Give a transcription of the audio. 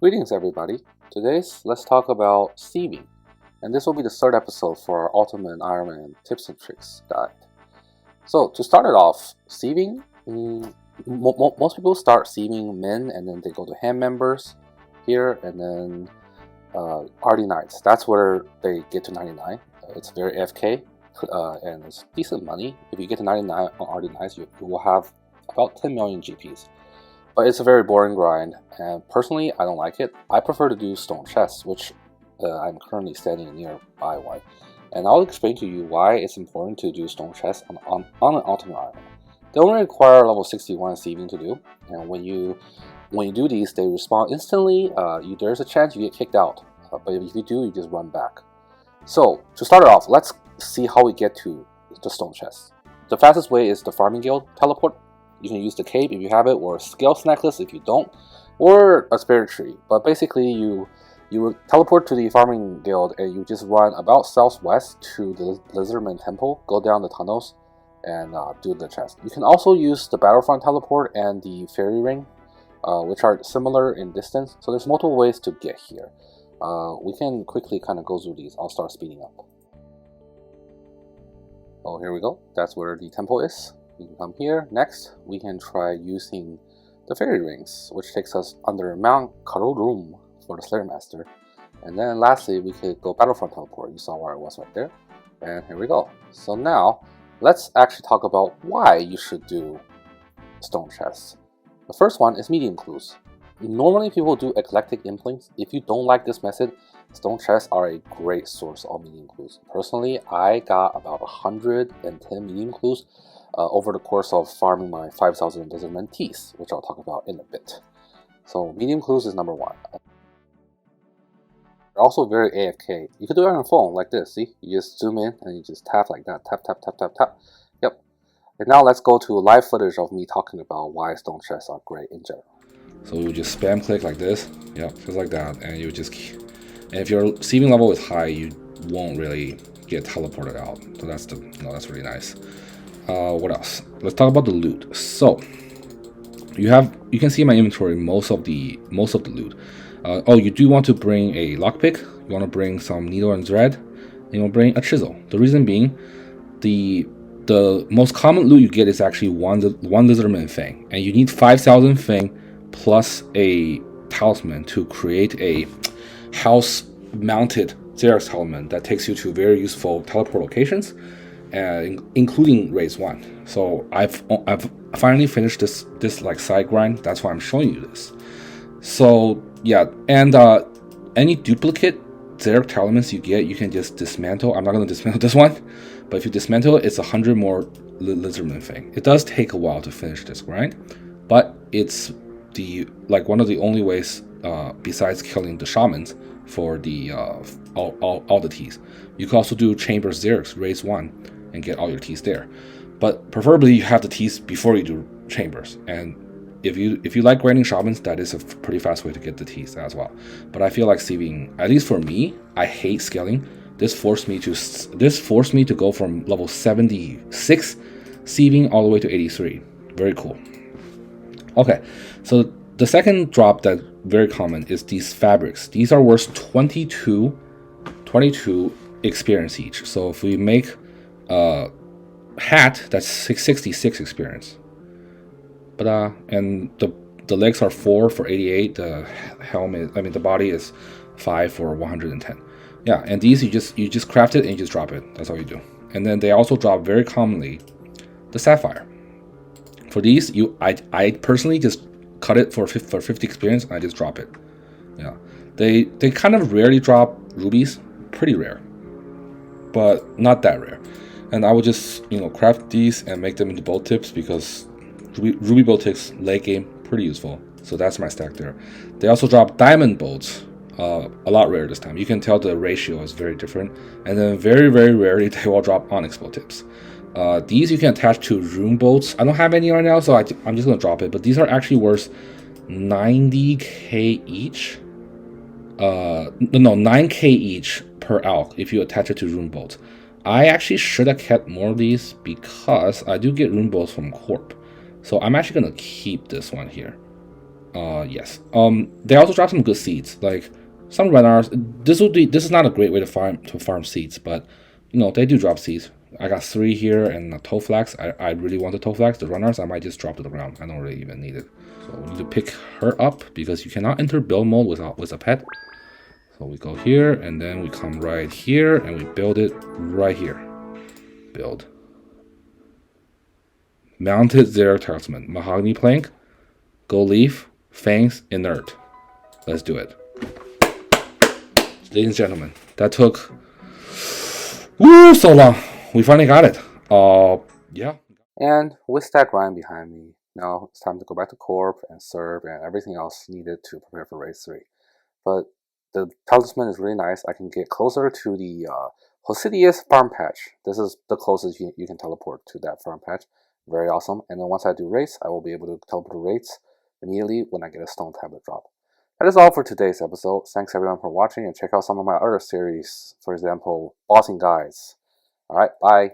Greetings everybody. Let's talk about thieving, and this will be the third episode for our Ultimate Ironman Tips and Tricks guide. So to start it off, thieving, most people start thieving min and then they go to hand members here and then RD Nights. That's where they get to 99. It's very AFK and it's decent money. If you get to 99 on RD Nights, you will have about 10 million GPs. But it's a very boring grind, and personally, I don't like it. I prefer to do stone chests, which I'm currently standing nearby one. And I'll explain to you why it's important to do stone chests on an Ultimate Ironman. They only require level 61 thieving to do, and when you do these, they respawn instantly. There's a chance you get kicked out, but if you do, you just run back. So to start it off, let's see how we get to the stone chests. The fastest way is the farming guild teleport. You can use the cape if you have it, or a scales necklace if you don't, or a spirit tree. But basically, you teleport to the farming guild and you just run about southwest to the Lizardman Temple, go down the tunnels, and do the chest. You can also use the Battlefront teleport and the fairy ring, which are similar in distance. So there's multiple ways to get here. We can quickly kind of go through these. I'll start speeding up. Oh, here we go. That's where the temple is. We can come here. Next, we can try using the fairy rings, which takes us under Mount Karodrum for the Slayer Master. And then lastly, we could go Battlefront teleport. You saw where it was right there. And here we go. So now, let's actually talk about why you should do stone chests. The first one is medium clues. Normally people do eclectic implints. If you don't like this method, stone chests are a great source of medium clues. Personally, I got about 110 medium clues over the course of farming my 5,000 Lizardman teeth, which I'll talk about in a bit. So medium clues is number one. They're also very AFK. You can do it on your phone like this, see? You just zoom in and you just tap like that, tap, tap, tap, tap, tap. Yep. And now let's go to live footage of me talking about why stone chests are great in general. So you just spam click like this, yep, just like that, and you just, and if your thieving level is high, you won't really get teleported out. So that's really nice. What else? Let's talk about the loot. So you can see in my inventory most of the loot. Oh, you do want to bring a lockpick. You want to bring some needle and thread. And you want to bring a chisel. The reason being, the most common loot you get is actually one Lizardman Fang, and you need 5,000 Fang plus a talisman to create a house-mounted Xerax talisman that takes you to very useful teleport locations, including race 1. So I've finally finished this like side grind. That's why I'm showing you this. So yeah, and any duplicate Xerax talismans you get, you can just dismantle. I'm not going to dismantle this one, but if you dismantle it, it's 100 more Lizardman Fang. It does take a while to finish this grind, but it's one of the only ways besides killing the shamans for the all the teas. You can also do Chambers Xerax race 1 and get all your teas there, but preferably you have the teas before you do Chambers. And if you like grinding shamans, that is a pretty fast way to get the teas as well. But I feel like thieving, at least for me, I hate scaling. This forced me to go from level 76 thieving all the way to 83. Very cool. Okay, so the second drop that's very common is these fabrics. These are worth 22 experience each. So if we make a hat, that's 66 experience. But and the legs are 4 for 88. The helmet, the body is 5 for 110. Yeah, and these you just craft it and you just drop it. That's all you do. And then they also drop very commonly the sapphire. For these, I personally just cut it for 50 experience and I just drop it. Yeah, they kind of rarely drop rubies, pretty rare, but not that rare. And I would just craft these and make them into bolt tips because ruby bolt tips late game pretty useful. So that's my stack there. They also drop diamond bolts, a lot rare this time. You can tell the ratio is very different. And then very rarely they will drop onyx bolt tips. These you can attach to rune bolts. I don't have any right now, so I'm just gonna drop it. But these are actually worth 90k each. No, 9k each per alch if you attach it to rune bolts. I actually should have kept more of these because I do get rune bolts from Corp. So I'm actually gonna keep this one here. Yes. They also drop some good seeds. Like some runners, this is not a great way to farm seeds, but they do drop seeds. I got 3 here and a toe flax. I really want the toe flax. The runners I might just drop to the ground. I don't really even need it. So we need to pick her up because you cannot enter build mode with a pet. So we go here and then we come right here and we build it right here. Build. Mounted Xeric Talisman. Mahogany plank. Gold leaf. Fangs. Inert. Let's do it. Ladies and gentlemen, that took so long. We finally got it. Yeah. And with that grind behind me, now it's time to go back to Corp and serve and everything else needed to prepare for race 3. But the talisman is really nice. I can get closer to the Hosidius farm patch. This is the closest you can teleport to that farm patch. Very awesome. And then once I do race, I will be able to teleport to rates immediately when I get a stone tablet drop. That is all for today's episode. Thanks everyone for watching, and check out some of my other series, for example, bossing guides. Alright, bye.